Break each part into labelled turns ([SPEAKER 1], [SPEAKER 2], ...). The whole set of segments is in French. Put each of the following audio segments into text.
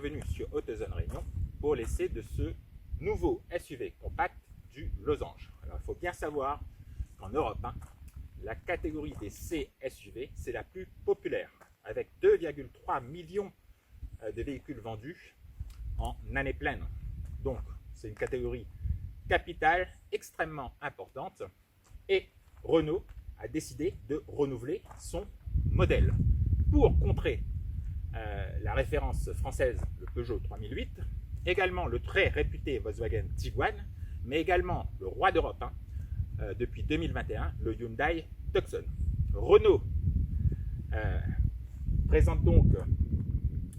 [SPEAKER 1] bienvenue sur AutoZone Réunion pour l'essai de ce nouveau SUV compact du Losange. Alors il faut bien savoir qu'en Europe, la catégorie des C SUV, c'est la plus populaire, avec 2,3 millions de véhicules vendus en année pleine. Donc c'est une catégorie capitale extrêmement importante et Renault a décidé de renouveler son modèle pour contrer la référence française, le Peugeot 3008, également le très réputé Volkswagen Tiguan, mais également le roi d'Europe depuis 2021, le Hyundai Tucson. Renault présente donc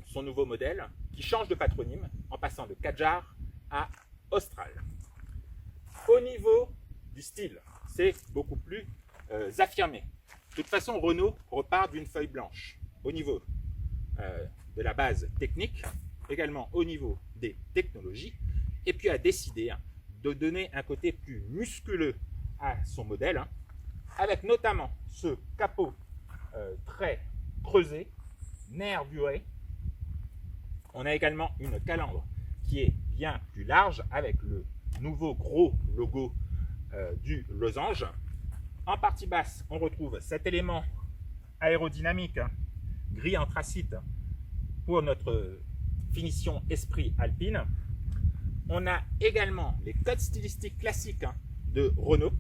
[SPEAKER 1] son nouveau modèle qui change de patronyme en passant de Kadjar à Austral. Au niveau du style, c'est beaucoup plus affirmé. De toute façon, Renault repart d'une feuille blanche au niveau de la base technique, également au niveau des technologies, et puis a décidé de donner un côté plus musculeux à son modèle, avec notamment ce capot très creusé, nervuré. On a également une calandre qui est bien plus large avec le nouveau gros logo du Losange. En partie basse, on retrouve cet élément aérodynamique gris anthracite pour notre finition esprit alpine. On a également les codes stylistiques classiques de Renault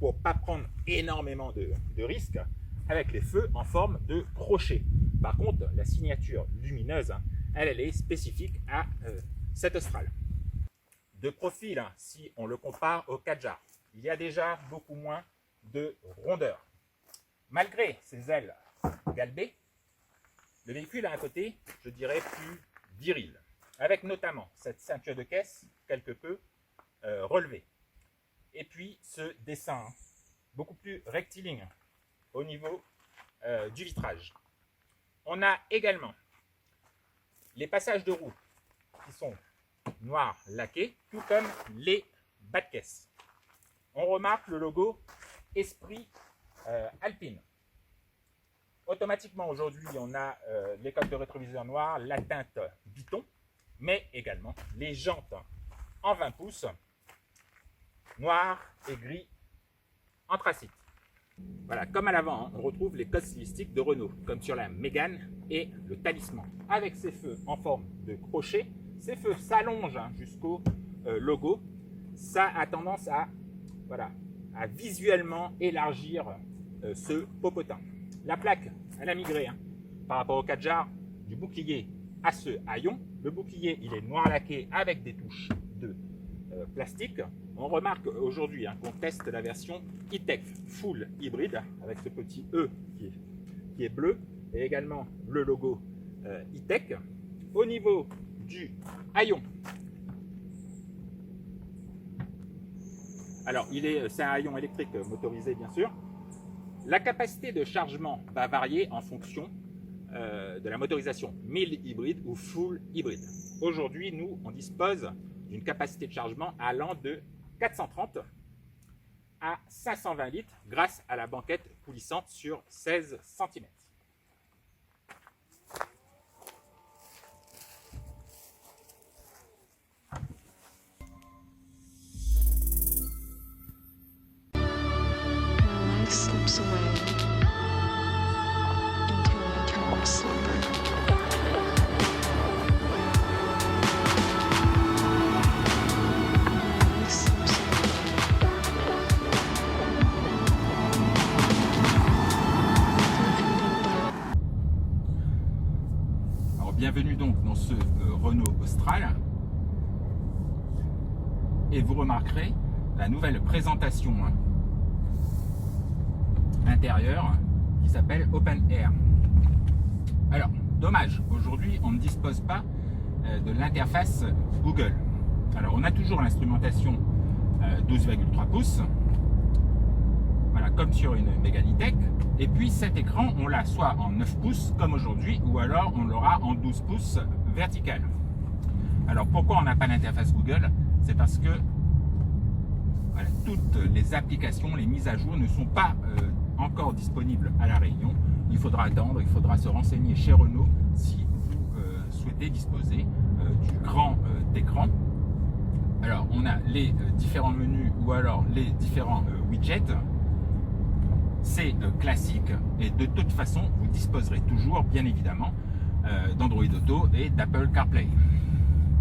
[SPEAKER 1] pour ne pas prendre énormément de risques, avec les feux en forme de crochet. Par contre, la signature lumineuse, elle est spécifique à cet Austral. De profil, si on le compare au Kadjar, il y a déjà beaucoup moins de rondeur. Malgré ses ailes galbées, le véhicule a un côté, je dirais, plus viril, avec notamment cette ceinture de caisse quelque peu relevée. Et puis ce dessin beaucoup plus rectiligne au niveau du vitrage. On a également les passages de roues qui sont noirs laqués, tout comme les bas de caisse. On remarque le logo Esprit Alpine. Automatiquement aujourd'hui, on a les coques de rétroviseur noires, la teinte biton, mais également les jantes en 20 pouces, noir et gris anthracite. Voilà, comme à l'avant, on retrouve les codes stylistiques de Renault, comme sur la Mégane et le Talisman, avec ses feux en forme de crochet. Ces feux s'allongent jusqu'au logo. Ça a tendance à, à visuellement élargir ce popotin. La plaque, elle a migré par rapport au Kadjar du bouclier à ce haillon. Le bouclier, il est noir laqué avec des touches de plastique. On remarque aujourd'hui qu'on teste la version E-Tech Full Hybride avec ce petit E qui est bleu et également le logo E-Tech. Au niveau du haillon, alors c'est un haillon électrique motorisé bien sûr. La capacité de chargement va varier en fonction de la motorisation mild hybride ou full hybride. Aujourd'hui, nous, on dispose d'une capacité de chargement allant de 430 à 520 litres grâce à la banquette coulissante sur 16 cm.
[SPEAKER 2] Slips away into an eternal slumber. Life slips away.
[SPEAKER 1] Alors bienvenue donc dans ce Renault Austral. Et vous remarquerez la nouvelle présentation intérieur qui s'appelle Open Air. Alors, dommage, aujourd'hui on ne dispose pas de l'interface Google. Alors, on a toujours l'instrumentation 12,3 pouces, voilà, comme sur une Mégane E-Tech. Et puis cet écran, on l'a soit en 9 pouces comme aujourd'hui, ou alors on l'aura en 12 pouces vertical. Alors, pourquoi on n'a pas l'interface Google? C'est parce que toutes les applications, les mises à jour ne sont pas encore disponibles à La Réunion. Il faudra attendre, il faudra se renseigner chez Renault si vous souhaitez disposer du grand écran. Alors on a les différents menus ou alors les différents widgets. C'est classique et de toute façon vous disposerez toujours bien évidemment d'Android Auto et d'Apple CarPlay.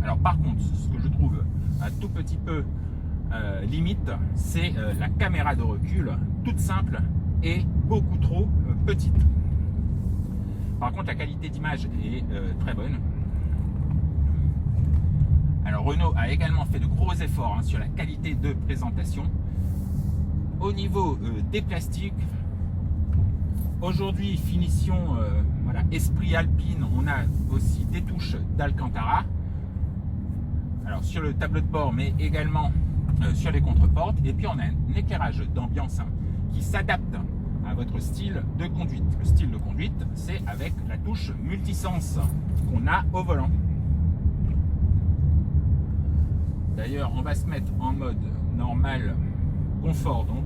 [SPEAKER 1] Alors par contre, ce que je trouve un tout petit peu limite, c'est la caméra de recul toute simple et beaucoup trop petite. Par contre, la qualité d'image est très bonne. Alors Renault a également fait de gros efforts sur la qualité de présentation. Au niveau des plastiques, aujourd'hui finition voilà, esprit alpine, on a aussi des touches d'Alcantara. Alors sur le tableau de bord, mais également sur les contreportes. Et puis on a un éclairage d'ambiance qui s'adapte à votre style de conduite. Le style de conduite, c'est avec la touche multisens qu'on a au volant. D'ailleurs, on va se mettre en mode normal, confort donc.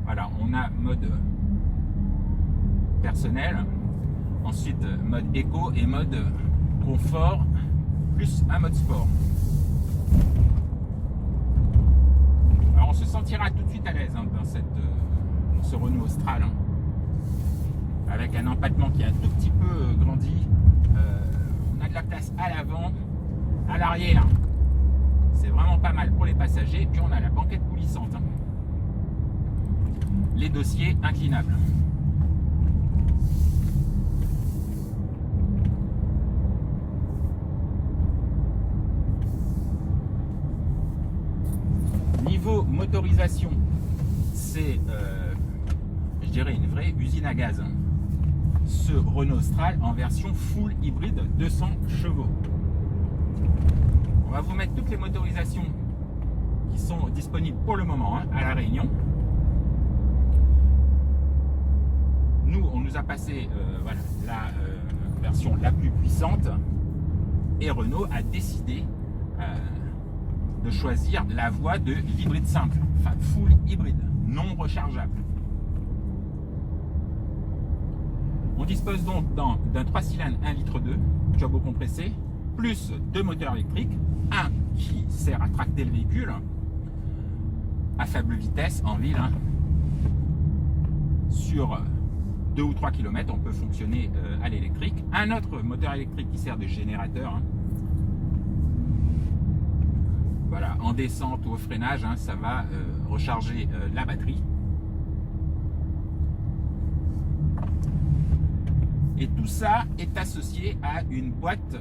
[SPEAKER 1] Voilà, on a mode personnel, ensuite mode éco et mode confort, plus un mode sport. Alors on se sentira tout de suite à l'aise dans ce Renault Austral, avec un empattement qui a un tout petit peu grandi. On a de la place à l'avant, à l'arrière. C'est vraiment pas mal pour les passagers. Puis on a la banquette coulissante. Les dossiers inclinables. Niveau motorisation, c'est, je dirais, une vraie usine à gaz. Ce Renault Austral en version full hybride 200 chevaux. On va vous mettre toutes les motorisations qui sont disponibles pour le moment à La Réunion. Nous, on nous a passé voilà, la version la plus puissante et Renault a décidé de choisir la voie de l'hybride simple, enfin full hybride, non rechargeable. On dispose donc d'un 3 cylindres 1,2 litre turbo compressé, plus 2 moteurs électriques, un qui sert à tracter le véhicule à faible vitesse en ville. Sur 2 ou 3 km, on peut fonctionner à l'électrique. Un autre moteur électrique qui sert de générateur. Voilà, en descente ou au freinage, ça va recharger la batterie. Et tout ça est associé à une boîte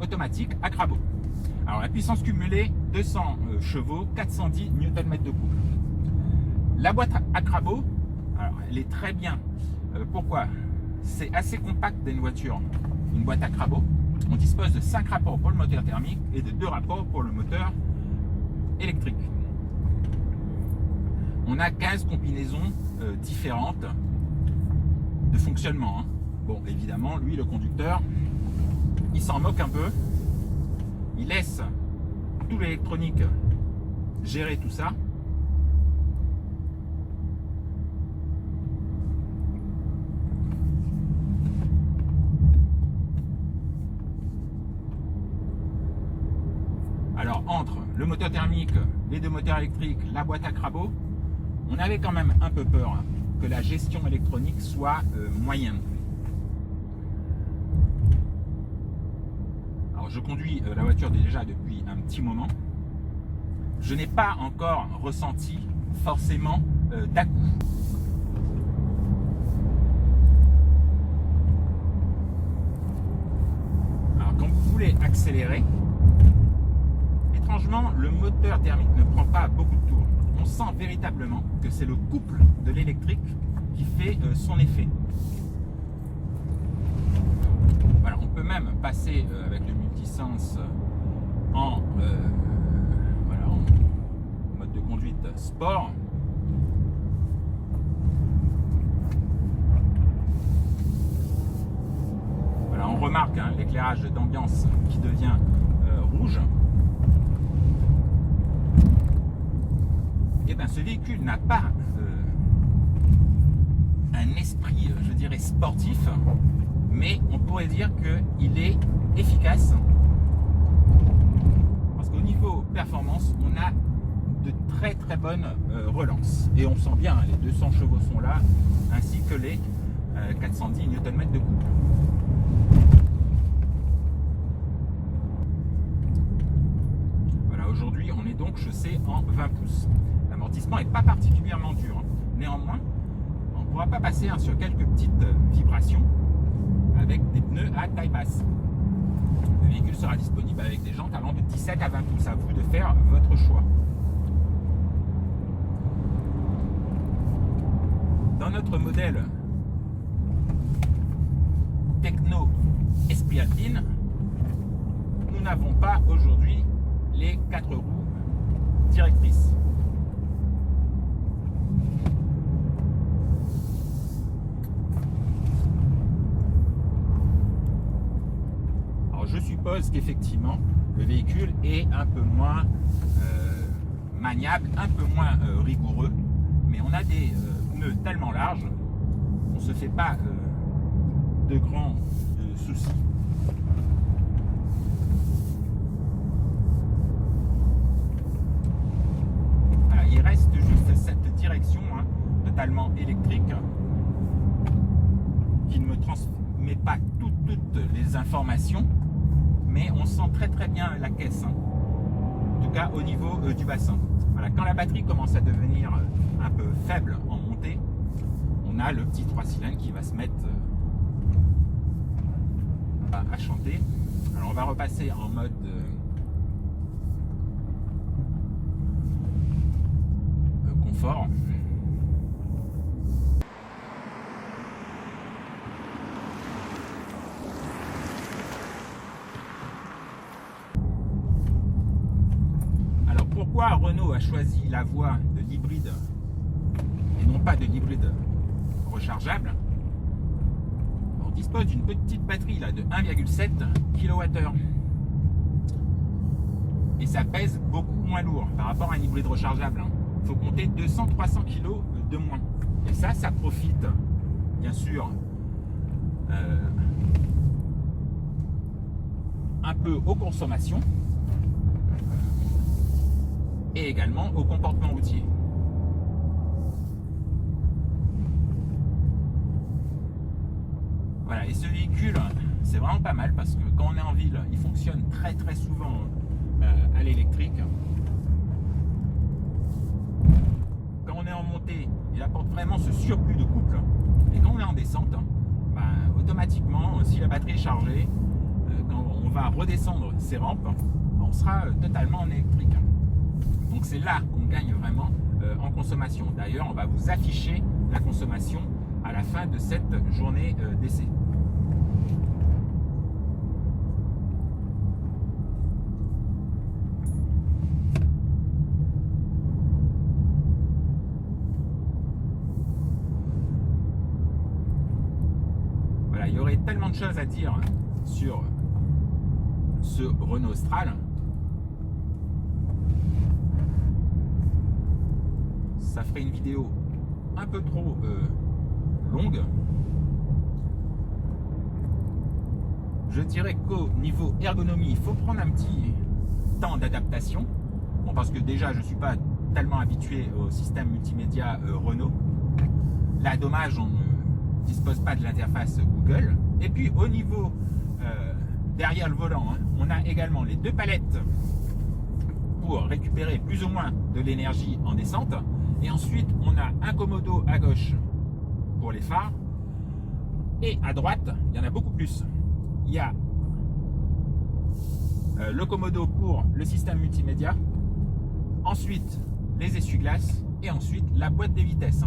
[SPEAKER 1] automatique à crabot. Alors la puissance cumulée, 200 chevaux, 410 Nm de couple. La boîte à crabot, alors, elle est très bien. Pourquoi? C'est assez compact d'une voiture, une boîte à crabot. On dispose de 5 rapports pour le moteur thermique et de 2 rapports pour le moteur électrique. On a 15 combinaisons différentes de fonctionnement. Bon, évidemment, lui, le conducteur, il s'en moque un peu. Il laisse tout l'électronique gérer tout ça. Alors, entre le moteur thermique, les 2 moteurs électriques, la boîte à crabot, on avait quand même un peu peur que la gestion électronique soit moyenne. Alors, je conduis la voiture déjà depuis un petit moment. Je n'ai pas encore ressenti forcément d'à-coup. Alors, quand vous voulez accélérer, étrangement, le moteur thermique ne prend pas beaucoup de tours. On sent véritablement que c'est le couple de l'électrique qui fait son effet. Voilà, on peut même passer avec le multisens en, voilà, en mode de conduite sport. Voilà, on remarque l'éclairage d'ambiance qui devient rouge. Et bien ce véhicule n'a pas un esprit, je dirais, sportif, mais on pourrait dire qu'il est efficace parce qu'au niveau performance, on a de très très bonnes relances et on sent bien, les 200 chevaux sont là, ainsi que les 410 Nm de couple. Voilà, aujourd'hui on est donc chaussé en 20 pouces. L'amortissement n'est pas particulièrement dur, hein. Néanmoins, on ne pourra pas passer sur quelques petites vibrations avec des pneus à taille basse. Le véhicule sera disponible avec des jantes allant de 17 à 20 pouces. À vous de faire votre choix. Dans notre modèle Tekno Esprit Alpine, nous n'avons pas aujourd'hui les 4 roues directrices. Alors je suppose qu'effectivement le véhicule est un peu moins maniable, un peu moins rigoureux, mais on a des pneus tellement larges qu'on ne se fait pas de grands soucis. Voilà, il reste juste cette direction totalement électrique qui ne me transmet pas toutes les informations, mais on sent très très bien la caisse, en tout cas au niveau du bassin. Voilà, quand la batterie commence à devenir un peu faible en montée, on a le petit 3 cylindres qui va se mettre à chanter. Alors on va repasser en mode confort. Alors pourquoi Renault a choisi la voie de l'hybride et non pas de l'hybride rechargeable? On dispose d'une petite batterie là, de 1,7 kWh et ça pèse beaucoup moins lourd par rapport à un hybride rechargeable. Il faut compter 200-300 kg de moins. Et ça profite bien sûr un peu aux consommations et également au comportement routier. Voilà, et ce véhicule, c'est vraiment pas mal parce que quand on est en ville, il fonctionne très très souvent à l'électrique. Quand on est en montée, il apporte vraiment ce surplus de couple. Et quand on est en descente, automatiquement, si la batterie est chargée, quand on va redescendre ces rampes, on sera totalement en électrique. Donc c'est là qu'on gagne vraiment en consommation. D'ailleurs, on va vous afficher la consommation à la fin de cette journée d'essai. Voilà, il y aurait tellement de choses à dire sur ce Renault Austral. Ça ferait une vidéo un peu trop longue. Je dirais qu'au niveau ergonomie, il faut prendre un petit temps d'adaptation. Bon, parce que déjà, je ne suis pas tellement habitué au système multimédia Renault. Là, dommage, on ne dispose pas de l'interface Google. Et puis, au niveau derrière le volant, on a également les 2 palettes pour récupérer plus ou moins de l'énergie en descente. Et ensuite, on a un commodo à gauche pour les phares. Et à droite, il y en a beaucoup plus. Il y a le commodo pour le système multimédia. Ensuite, les essuie-glaces. Et ensuite, la boîte des vitesses.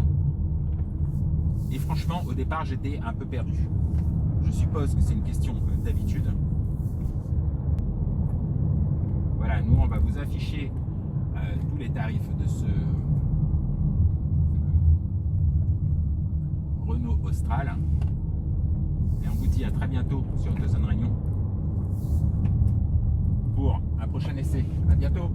[SPEAKER 1] Et franchement, au départ, j'étais un peu perdu. Je suppose que c'est une question d'habitude. Voilà, nous, on va vous afficher tous les tarifs de ce Renault Austral. Et on vous dit à très bientôt sur AutoZone Réunion pour un prochain essai. À bientôt.